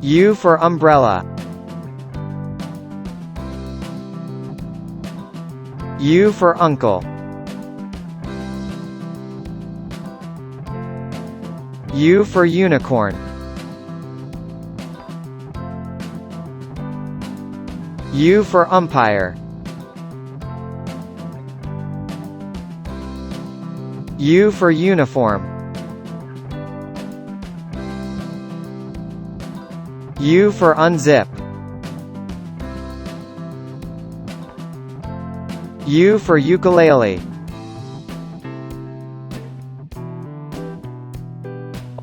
U for umbrella. U for uncle. U for unicorn. U for umpire. U for uniform. U for unzip. U for ukulele.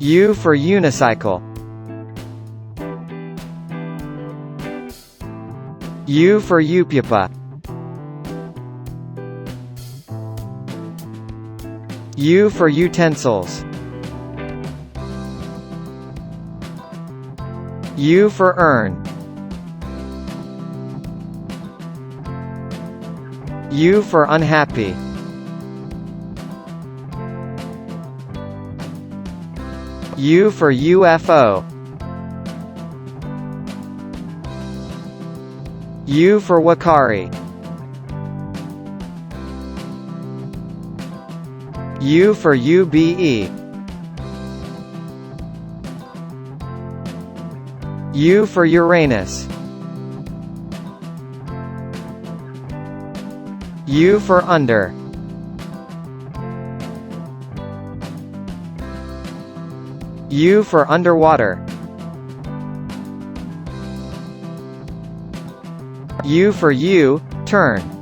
U for unicycle. U for upupa. U for utensils. U for urn. U for unhappy. U for UFO. U for wakari. U for UBE. U for Uranus. U for under. U for underwater. U for U, turn.